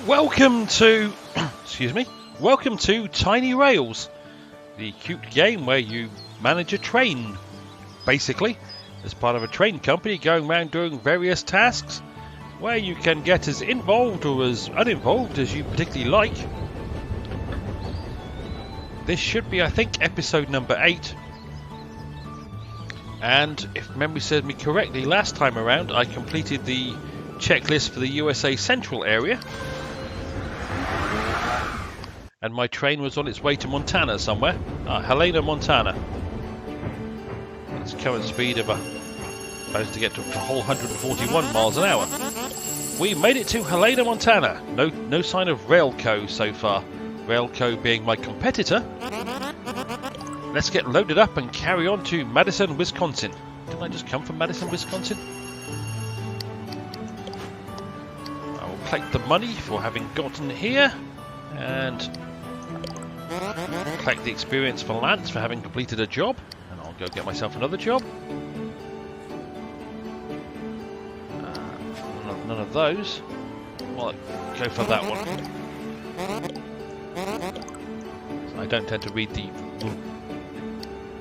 Welcome to, excuse me, welcome to Tiny Rails, the cute game where you manage a train, basically, as part of a train company going around doing various tasks, where you can get as involved or as uninvolved as you particularly like. This should be, I think, episode number 8. And if memory serves me correctly, last time around I completed the checklist for the USA Central area. And my train was on its way to Montana somewhere. Helena, Montana. Its current speed of supposed to get to a whole 141 miles an hour. We made it to Helena, Montana. No sign of Railco so far. Railco being my competitor. Let's get loaded up and carry on to Madison, Wisconsin. Didn't I just come from Madison, Wisconsin? I will collect the money for having gotten here. And collect the experience for Lance for having completed a job. And I'll go get myself another job. None of those. Well, I'll go for that one. So I don't tend to read the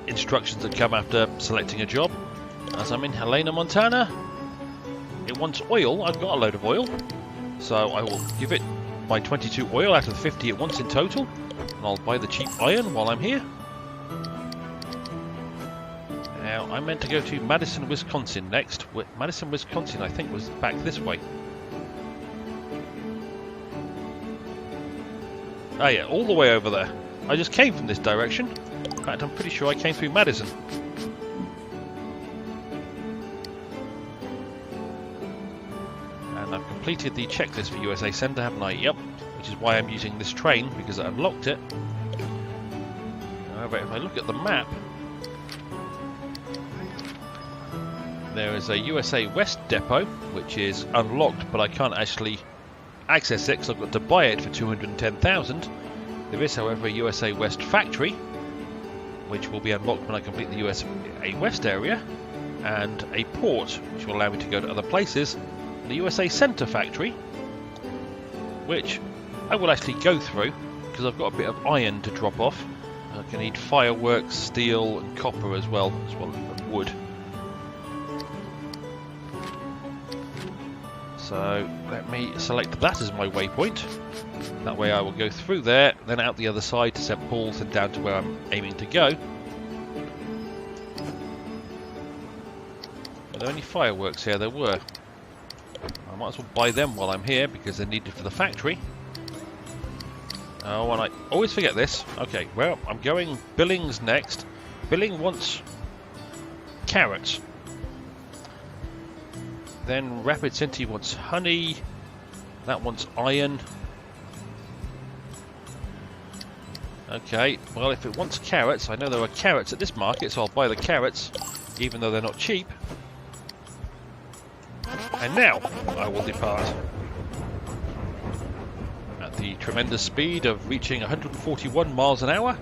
instructions that come after selecting a job. As I'm in Helena, Montana, it wants oil. I've got a load of oil, so I will give it my 22 oil out of the 50 it wants in total, and I'll buy the cheap iron while I'm here. Now I'm meant to go to Madison, Wisconsin next. Madison, Wisconsin I think was back this way. Oh yeah, all the way over there. I just came from this direction. In fact, I'm pretty sure I came through Madison. And I've completed the checklist for USA Centre, haven't I? Yep. Which is why I'm using this train, because I unlocked it. However, if I look at the map, there is a USA West depot, which is unlocked, but I can't actually access it because I've got to buy it for 210,000. There is, however, a USA West factory, which will be unlocked when I complete the USA West area, and a port, which will allow me to go to other places, and the USA Centre factory, which I will actually go through, because I've got a bit of iron to drop off. I can need fireworks, steel, and copper as well as wood. So let me select that as my waypoint. That way I will go through there, then out the other side to St. Paul's and down to where I'm aiming to go. Are there any fireworks here? There were. I might as well buy them while I'm here because they're needed for the factory. Oh, and I always forget this. Okay, well, I'm going Billings next. Billing wants carrots. Then Rapid City wants honey. That wants iron. Okay, well if it wants carrots, I know there are carrots at this market, so I'll buy the carrots, even though they're not cheap. And now I will depart at the tremendous speed of reaching 141 miles an hour.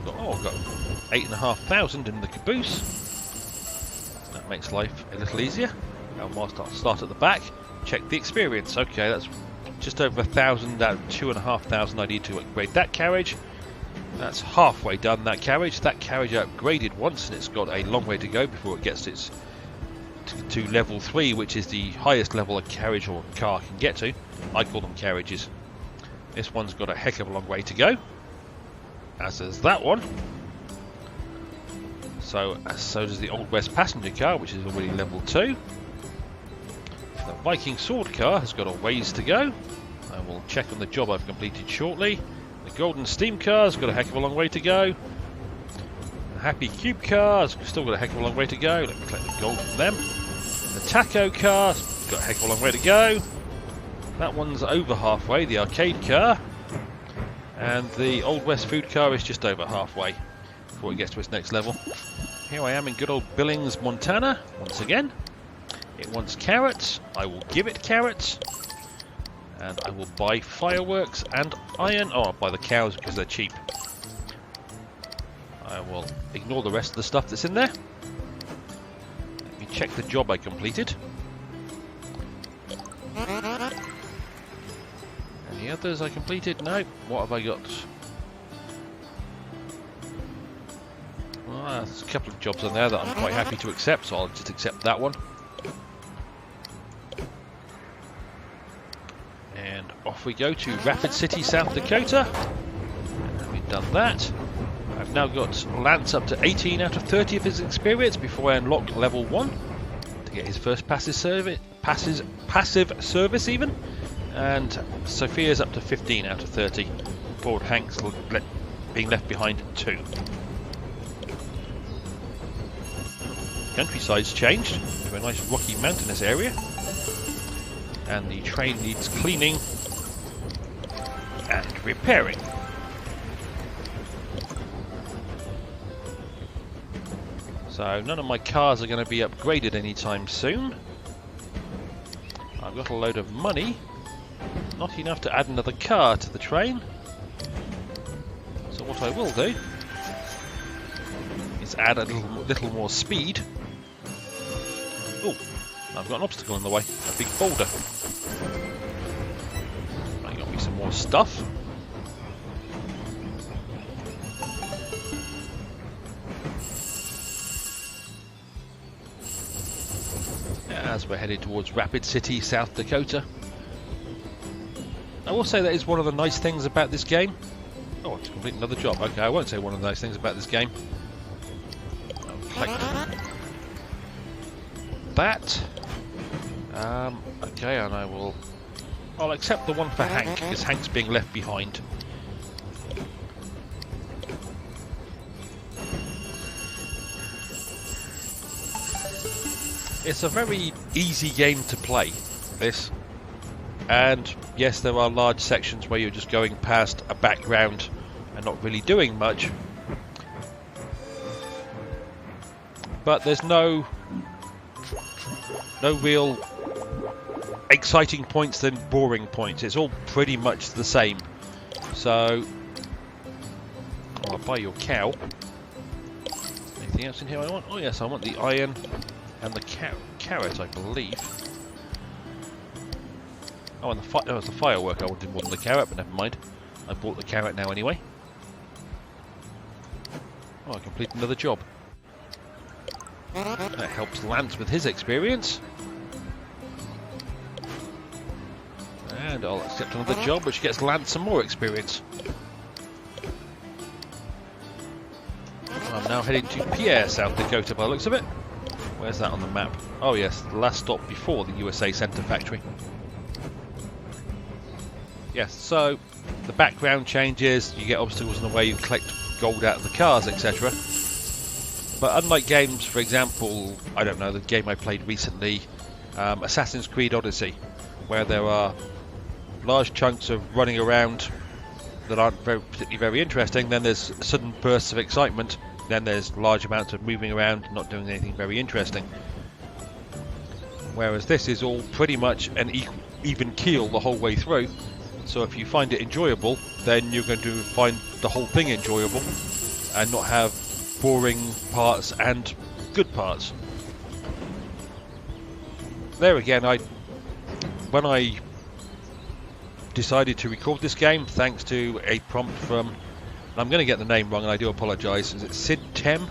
I've got 8,500 in the caboose. That makes life a little easier. Now whilst I'll start at the back, check the experience. Okay, that's just over 1,000 out of 2,500 I need to upgrade that carriage. That's halfway done, that carriage. That carriage I upgraded once and it's got a long way to go before it gets to level 3, which is the highest level a carriage or car can get to. I call them carriages. This one's got a heck of a long way to go, as does that one. So does the Old West passenger car, which is already level 2. The Viking sword car has got a ways to go. I will check on the job I've completed shortly. The Golden Steam car has got a heck of a long way to go. The Happy Cube car has still got a heck of a long way to go. Let me collect the gold from them. The Taco car has got a heck of a long way to go. That one's over halfway, the arcade car. And the Old West food car is just over halfway before it gets to its next level. Here I am in good old Billings, Montana, once again. It wants carrots. I will give it carrots. And I will buy fireworks and iron. Oh, I'll buy the cows because they're cheap. I will ignore the rest of the stuff that's in there. Let me check the job I completed. Any others I completed? No. What have I got? Well, there's a couple of jobs on there that I'm quite happy to accept, so I'll just accept that one. And off we go to Rapid City, South Dakota. And we've done that. I've now got Lance up to 18 out of 30 of his experience before I unlock level 1 to get his first passive service even. And Sophia's up to 15 out of 30 before Hank's being left behind 2. Countryside's changed to a nice rocky mountainous area. And the train needs cleaning and repairing. So none of my cars are going to be upgraded anytime soon. I've got a load of money, not enough to add another car to the train. So what I will do is add a little more speed. Oh, I've got an obstacle in the way, a big boulder. I got me some more stuff. As we're headed towards Rapid City, South Dakota. I will say that is one of the nice things about this game. Oh, to complete another job. Okay, I won't say one of the nice things about this game. I'll collect that. Okay, and I'll accept the one for Hank, because Hank's being left behind. It's a very easy game to play, this. And yes, there are large sections where you're just going past a background and not really doing much. But there's no real exciting points than boring points. It's all pretty much the same. So I'll buy your cow. Anything else in here I want? Oh yes, I want the iron and the carrot, I believe. Oh, and the it's the firework I wanted more than the carrot, but never mind. I bought the carrot now anyway. Oh, I completed another job. That helps Lance with his experience. And I'll accept another job, which gets Lance some more experience. I'm now heading to Pierre, South Dakota, by the looks of it. Where's that on the map? Oh yes, the last stop before the USA Centre factory. Yes, so the background changes, you get obstacles in the way, you collect gold out of the cars, etc. But unlike games, for example, I don't know, the game I played recently, Assassin's Creed Odyssey, where there are large chunks of running around that aren't particularly very interesting, then there's sudden bursts of excitement, then there's large amounts of moving around, not doing anything very interesting. Whereas this is all pretty much an even keel the whole way through. So if you find it enjoyable, then you're going to find the whole thing enjoyable and not have boring parts and good parts. There again, when I decided to record this game, thanks to a prompt from, and I'm going to get the name wrong and I do apologise, is it Sid Tem,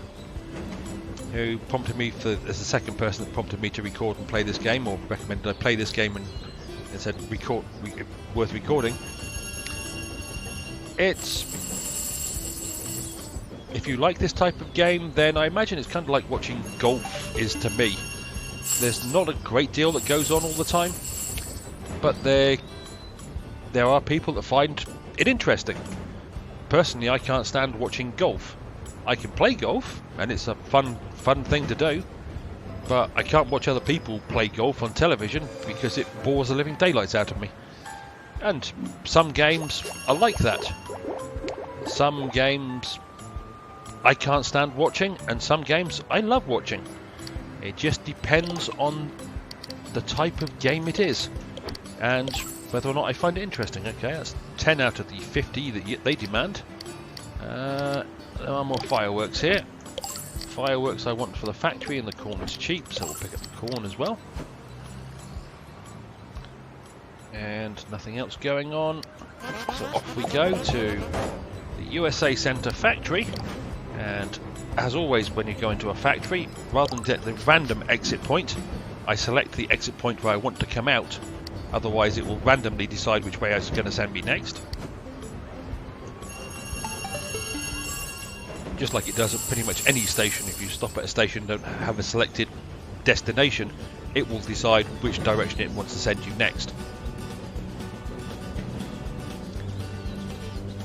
who prompted me as the second person that prompted me to record and play this game, or recommended I play this game and said worth recording. If you like this type of game, then I imagine it's kind of like watching golf is to me. There's not a great deal that goes on all the time, but there are people that find it interesting. Personally, I can't stand watching golf. I can play golf, and it's a fun thing to do, but I can't watch other people play golf on television because it bores the living daylights out of me. And some games are like that. Some games I can't stand watching, and some games I love watching. It just depends on the type of game it is and whether or not I find it interesting. Okay, that's 10 out of the 50 that they demand. There are more fireworks here. Fireworks I want for the factory, and the corn is cheap, so we'll pick up the corn as well. And nothing else going on. So off we go to the USA Center factory. And as always, when you go into a factory, rather than get the random exit point, I select the exit point where I want to come out. Otherwise it will randomly decide which way it's going to send me next. Just like it does at pretty much any station. If you stop at a station and don't have a selected destination, it will decide which direction it wants to send you next.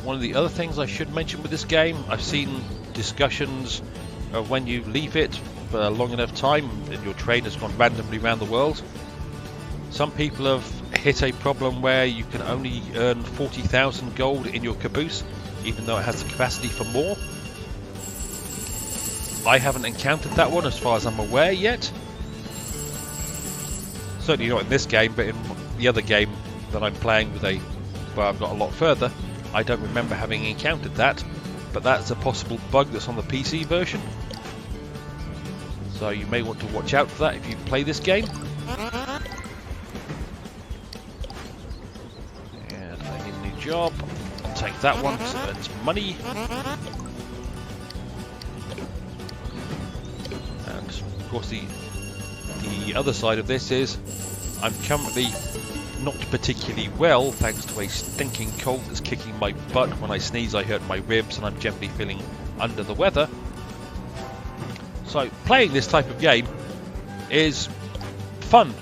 One of the other things I should mention with this game, I've seen discussions of when you leave it for a long enough time and your train has gone randomly around the world. Some people have hit a problem where you can only earn 40,000 gold in your caboose, even though it has the capacity for more. I haven't encountered that one as far as I'm aware yet. Certainly not in this game, but in the other game that I'm playing with where I've got a lot further, I don't remember having encountered that, but that's a possible bug that's on the PC version. So you may want to watch out for that if you play this game. And I need a new job. I'll take that one because it earns money. And of course the other side of this is I'm currently not particularly well, thanks to a stinking cold that's kicking my butt. When I sneeze I hurt my ribs and I'm generally feeling under the weather. So playing this type of game is fun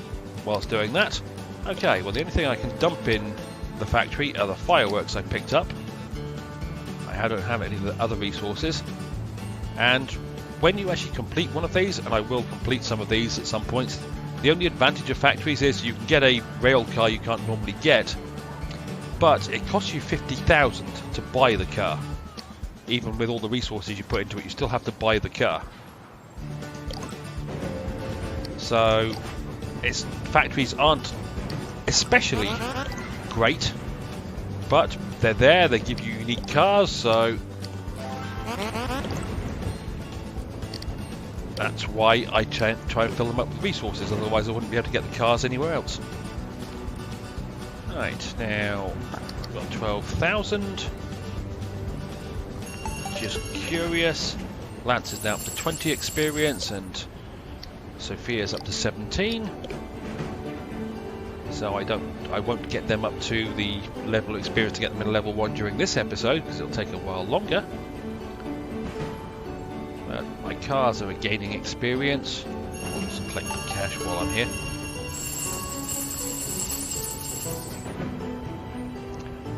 whilst doing that. Okay, well the only thing I can dump in the factory are the fireworks I picked up. I don't have any of the other resources. And when you actually complete one of these, and I will complete some of these at some point, the only advantage of factories is you can get a rail car you can't normally get, but it costs you 50,000 to buy the car. Even with all the resources you put into it, you still have to buy the car. So factories aren't especially great, but they're there, they give you unique cars, so that's why I try and fill them up with resources, otherwise I wouldn't be able to get the cars anywhere else. Right, now I've got 12,000. Just curious. Lance is now up to 20 experience and Sophia's up to 17. So I won't get them up to the level of experience to get them in level 1 during this episode, because it'll take a while longer. But my cars are gaining experience. I'll just collect the cash while I'm here.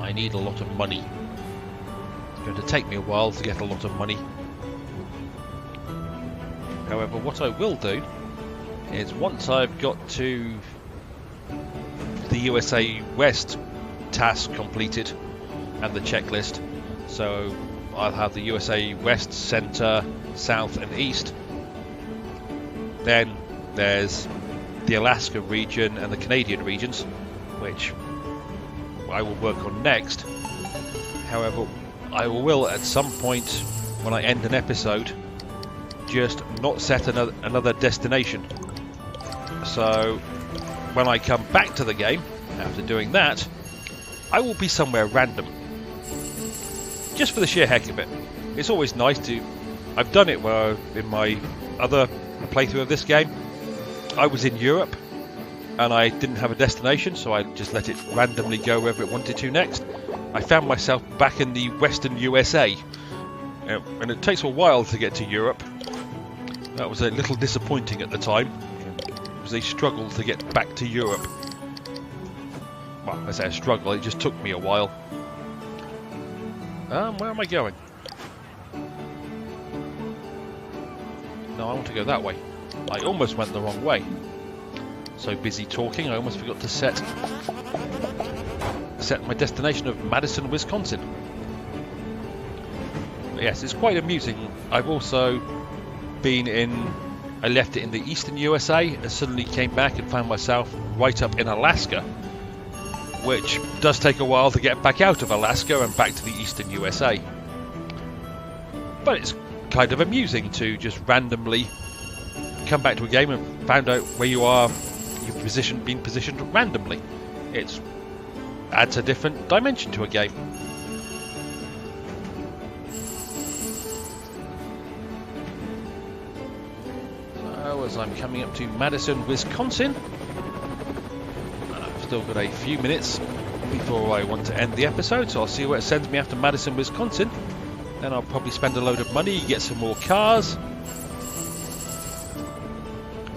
I need a lot of money. It's going to take me a while to get a lot of money. However, what I will do is once I've got to the USA West task completed and the checklist, so I'll have the USA West, Centre, South and East. Then there's the Alaska region and the Canadian regions, which I will work on next. However, I will at some point when I end an episode just not set another destination. So when I come back to the game after doing that, I will be somewhere random, just for the sheer heck of it. It's always nice to... I've done it where in my other playthrough of this game I was in Europe and I didn't have a destination, so I just let it randomly go wherever it wanted to next. I found myself back in the Western USA, and it takes a while to get to Europe. That was a little disappointing at the time. It was a struggle to get back to Europe. Well, I say a struggle, it just took me a while. Where am I going? No, I want to go that way. I almost went the wrong way. So busy talking, I almost forgot to set my destination of Madison, Wisconsin. But yes, it's quite amusing. I've also I left it in the eastern USA and suddenly came back and found myself right up in Alaska, which does take a while to get back out of Alaska and back to the eastern USA. But it's kind of amusing to just randomly come back to a game and find out where you are, being positioned randomly. It's adds a different dimension to a game. So as I'm coming up to Madison, Wisconsin, I've still got a few minutes before I want to end the episode, so I'll see where it sends me after Madison, Wisconsin. Then I'll probably spend a load of money, get some more cars,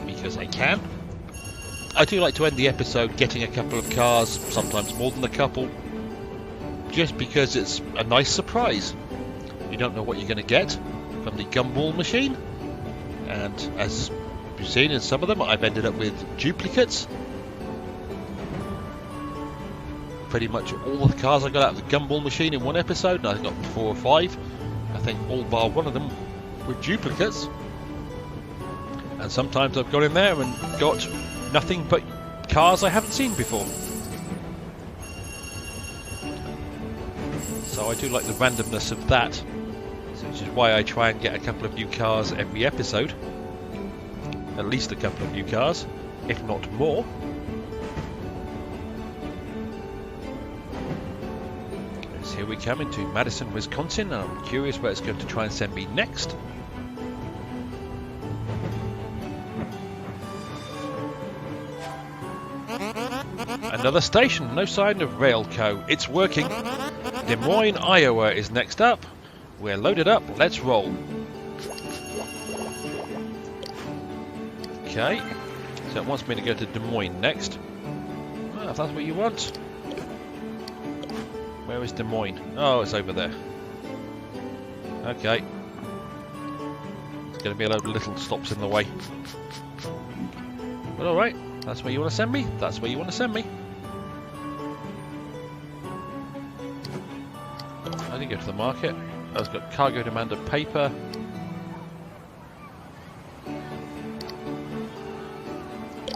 because I can. I do like to end the episode getting a couple of cars, sometimes more than a couple, just because it's a nice surprise. You don't know what you're going to get from the Gumball machine, and as you've seen in some of them, I've ended up with duplicates. Pretty much all the cars I got out of the Gumball machine in one episode, and I got 4 or 5. I think all bar one of them were duplicates. And sometimes I've gone in there and got nothing but cars I haven't seen before. So I do like the randomness of that, which is why I try and get a couple of new cars every episode. At least a couple of new cars, if not more. So here we come into Madison, Wisconsin, and I'm curious where it's going to try and send me next. Another station, no sign of Railco. It's working. Des Moines, Iowa is next up. We're loaded up, let's roll. Okay, so it wants me to go to Des Moines next. Well, if that's what you want. Where is Des Moines? Oh, it's over there. Okay. There's going to be a load of little stops in the way. But alright, that's where you want to send me? That's where you want to send me. I didn't go to the market. I've got cargo demand of paper.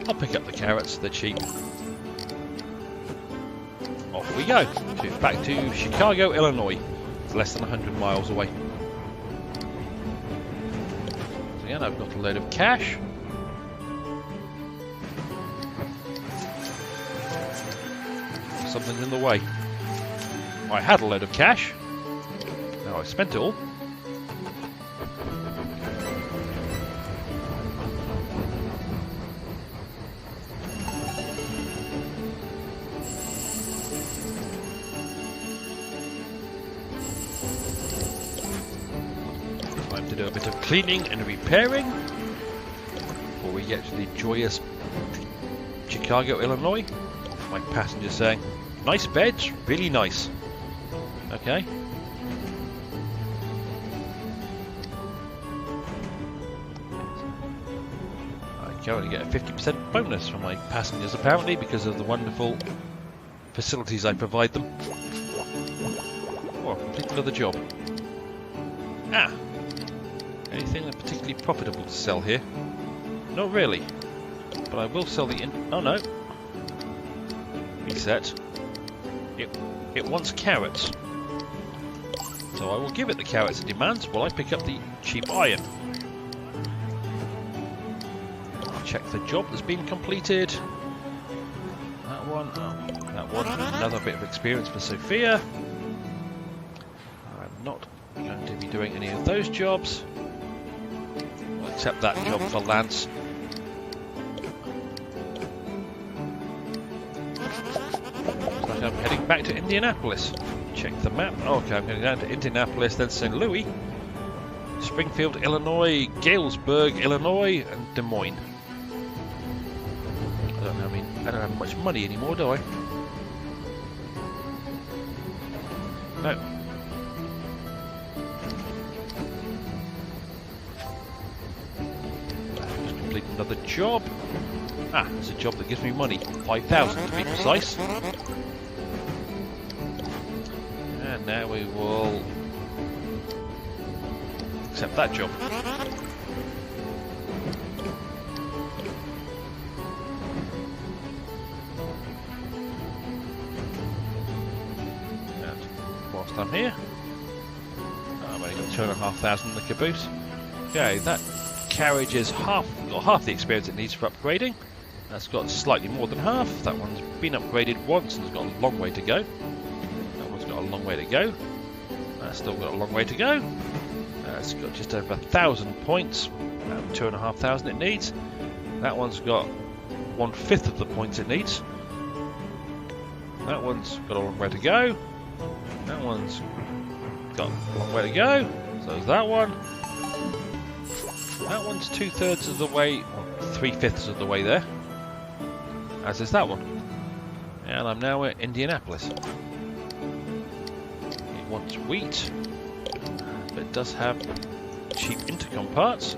I'll pick up the carrots, they're cheap. Off we go, back to Chicago, Illinois. It's less than 100 miles away. So again, I've got a load of cash. Something's in the way. I had a load of cash. Now I've spent it all. Time to do a bit of cleaning and repairing before we get to the joyous Chicago, Illinois. My passenger saying, nice beds, really nice. Okay. I currently get a 50% bonus from my passengers apparently because of the wonderful facilities I provide them. Oh, complete another job. Ah! Anything particularly profitable to sell here? Not really. But I will sell the oh no. Reset. It wants carrots. So I will give it the carrots it demands while I pick up the cheap iron. Check the job that's been completed. That one, oh, that one, another bit of experience for Sophia. I'm not going to be doing any of those jobs. Except that job for Lance. Looks like I'm heading back to Indianapolis. Check the map. Oh, okay, I'm going down to Indianapolis, then St. Louis, Springfield, Illinois, Galesburg, Illinois, and Des Moines. I don't have much money anymore, do I? No. Just complete another job. Ah, it's a job that gives me money. 5,000 to be precise. And now we will accept that job. I'm here. I've only got 2,500 in the caboose. Okay, that carriage is half the experience it needs for upgrading. That's got slightly more than half. That one's been upgraded once and has got a long way to go. That one's got a long way to go. That's still got a long way to go. It's got just over 1,000 points, about 2,500 it needs. That one's got 1/5 of the points it needs. That one's got a long way to go. That one's got a long way to go. So is that one. That one's 2/3 of the way, or 3/5 of the way there. As is that one. And I'm now at Indianapolis. It wants wheat, but it does have cheap intercom parts.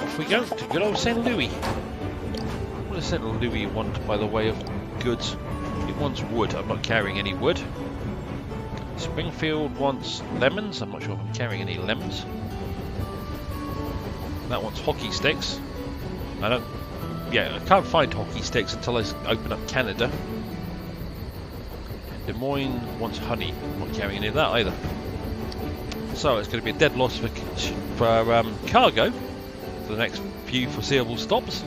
So off we go to good old St. Louis. What does St. Louis want by the way of goods? It wants wood. I'm not carrying any wood. Springfield wants lemons. I'm not sure if I'm carrying any lemons. That wants hockey sticks. I can't find hockey sticks until I open up Canada. Des Moines wants honey. I'm not carrying any of that either. So it's going to be a dead loss for cargo for the next few foreseeable stops.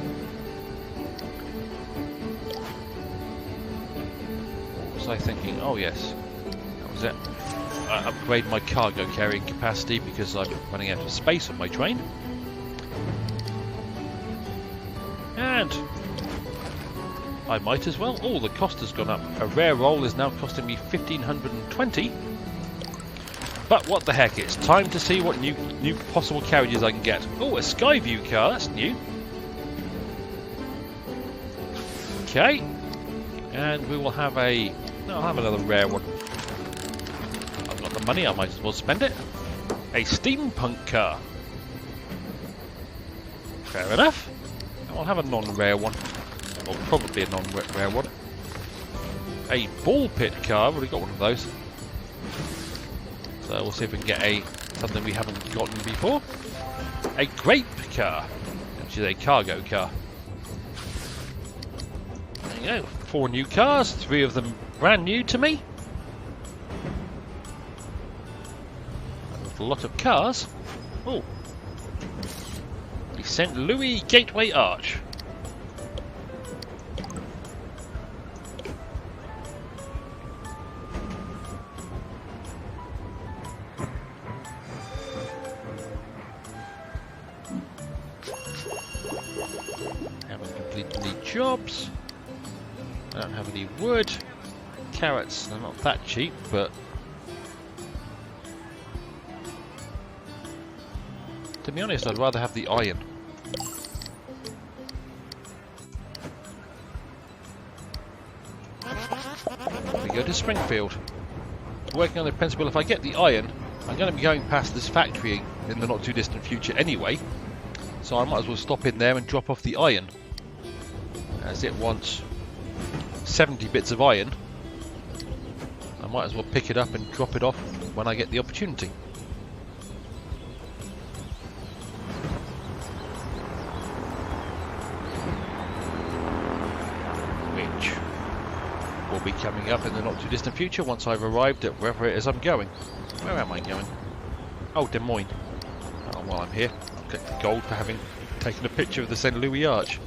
What was I thinking? Oh yes, that was it. I upgrade my cargo carrying capacity because I'm running out of space on my train. And I might as well. Oh, the cost has gone up. A rare roll is now costing me 1,520. But what the heck, it's time to see what new possible carriages I can get. Oh, a Skyview car, that's new. Okay. And we will have I'll have another rare one. I've got the money, I might as well spend it. A steampunk car. Fair enough. I'll have a non-rare one. Or probably a non-rare one. A ball pit car, I've already got one of those. So we'll see if we can get something we haven't gotten before. A grape car, which is a cargo car. There you go, 4 new cars, 3 of them brand new to me. And with a lot of cars. Oh. The St. Louis Gateway Arch. Haven't completed any jobs. I don't have any wood. Carrots, they're not that cheap, but to be honest, I'd rather have the iron. We go to Springfield. Working on the principle, if I get the iron, I'm going to be going past this factory in the not too distant future anyway, so I might as well stop in there and drop off the iron, as it wants 70 bits of iron. I might as well pick it up and drop it off when I get the opportunity. Which will be coming up in the not too distant future once I've arrived at wherever it is I'm going. Where am I going? Oh, Des Moines. Oh, while I'm here, I'll get gold for having taken a picture of the St. Louis Arch.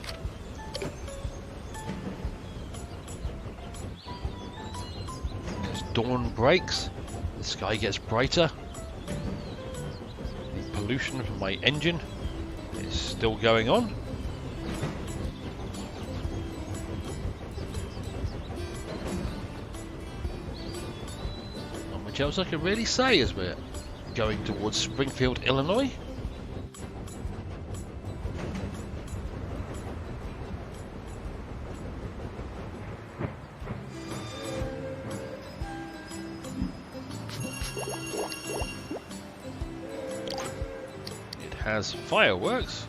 As dawn breaks, the sky gets brighter. The pollution from my engine is still going on. Not much else I can really say as we're going towards Springfield, Illinois. It has fireworks.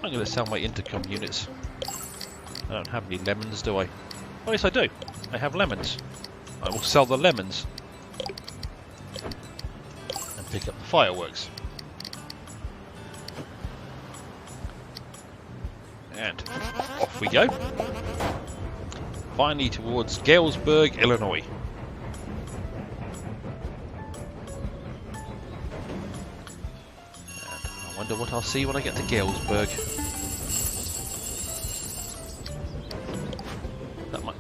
I'm going to sell my intercom units. I don't have any lemons, do I? Oh yes I do. I have lemons. I will sell the lemons and pick up the fireworks. And off we go. Finally towards Galesburg, Illinois. I wonder what I'll see when I get to Galesburg. That might...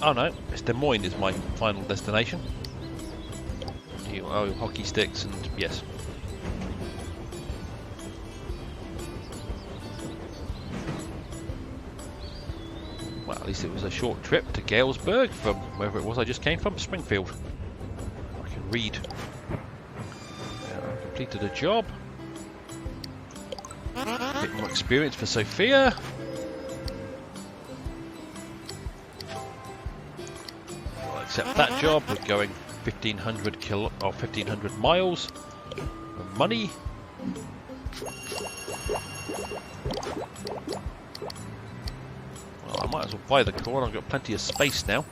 Oh no, it's Des Moines is my final destination. Oh, hockey sticks and yes. Well, at least it was a short trip to Galesburg from wherever it was I just came from, Springfield. I can read. I completed a job. A bit more experience for Sophia. I'll accept that job. We're going 1,500 miles of money. Well, I might as well buy the corn. I've got plenty of space now.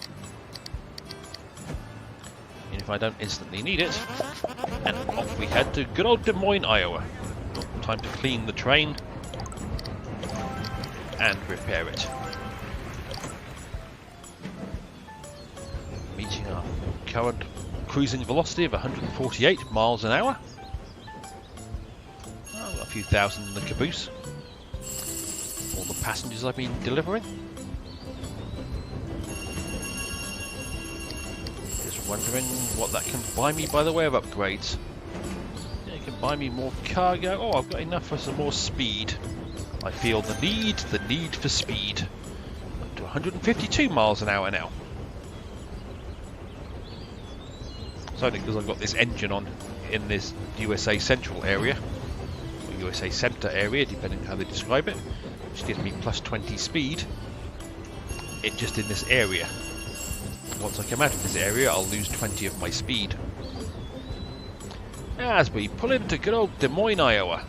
And if I don't instantly need it, and off we head to good old Des Moines, Iowa. Time to clean the train and repair it. Meeting our current cruising velocity of 148 miles an hour. Oh, I've got a few thousand in the caboose. All the passengers I've been delivering. Just wondering what that can buy me by the way of upgrades. Yeah, it can buy me more cargo. Oh, I've got enough for some more speed. I feel the need for speed. Up to 152 miles an hour now. It's only because I've got this engine on in this USA Central area, or USA Center area, depending on how they describe it, which gives me plus 20 speed. It just in this area. Once I come out of this area, I'll lose 20 of my speed. As we pull into good old Des Moines, Iowa.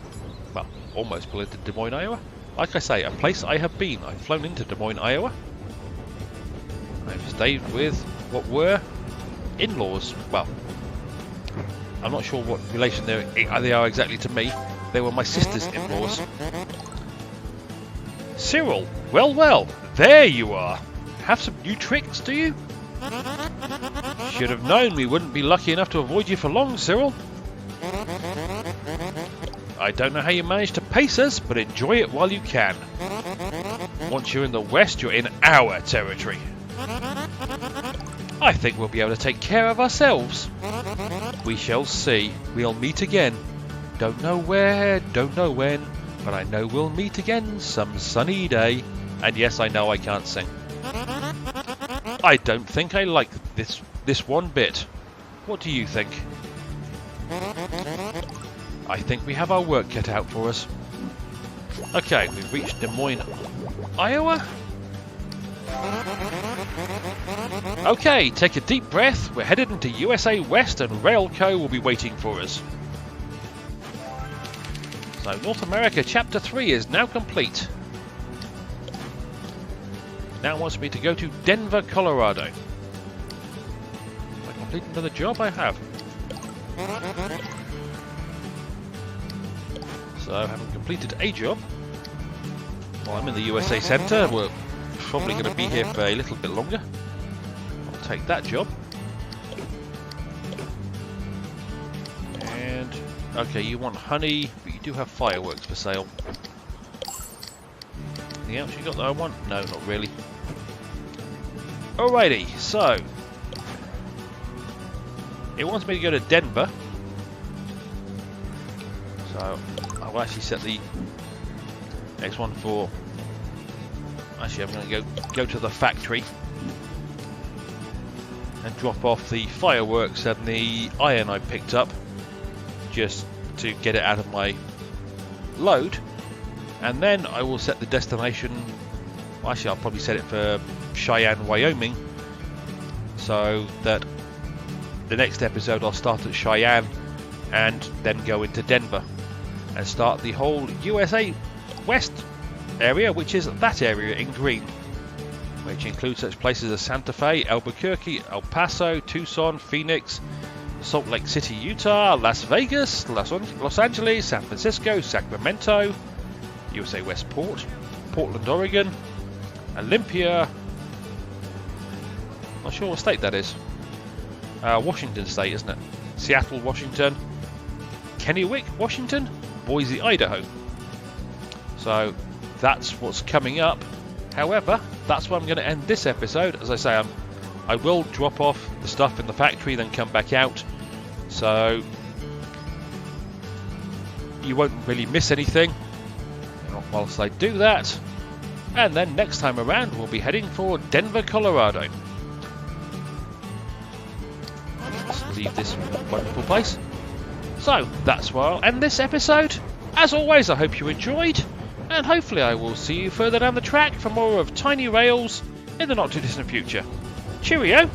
Well, almost pull into Des Moines, Iowa. Like I say, a place I have been. I've flown into Des Moines, Iowa. I've stayed with what were in-laws. Well, I'm not sure what relation they are exactly to me. They were my sister's in-laws. Cyril, well, there you are. Have some new tricks, do you? Should have known we wouldn't be lucky enough to avoid you for long, Cyril. I don't know how you manage to pace us, but enjoy it while you can. Once you're in the West, you're in our territory. I think we'll be able to take care of ourselves. We shall see. We'll meet again. Don't know where, don't know when, but I know we'll meet again some sunny day. And yes, I know I can't sing. I don't think I like this one bit. What do you think? I think we have our work cut out for us. Okay, we've reached Des Moines, Iowa. Okay, take a deep breath. We're headed into USA West and Railco will be waiting for us. So North America Chapter 3 is now complete. Now wants me to go to Denver, Colorado. Have I completed another job? I have. So having completed a job, well, I'm in the USA Center. We're probably going to be here for a little bit longer. I'll take that job. And okay, you want honey, but you do have fireworks for sale. Anything else you got that I want? No, not really. Alrighty, so it wants me to go to Denver. So I'll actually set the next one for. Actually, I'm going to go to the factory and drop off the fireworks and the iron I picked up, just to get it out of my load. And then I will set the destination. Well, actually, I'll probably set it for Cheyenne, Wyoming, so that the next episode I'll start at Cheyenne and then go into Denver and start the whole USA West area, which is that area in green, which includes such places as Santa Fe, Albuquerque, El Paso, Tucson, Phoenix, Salt Lake City, Utah, Las Vegas, Los Angeles, San Francisco, Sacramento, USA Westport, Portland, Oregon, Olympia, not sure what state that is, Washington state, isn't it? Seattle, Washington, Kennewick, Washington, Boise, Idaho. So that's what's coming up. However, that's where I'm going to end this episode. As I say, I will drop off the stuff in the factory, then come back out. So you won't really miss anything whilst I do that. And then next time around, we'll be heading for Denver, Colorado. Let's leave this wonderful place. So that's where I'll end this episode. As always, I hope you enjoyed, and hopefully I will see you further down the track for more of Tiny Rails in the not too distant future. Cheerio!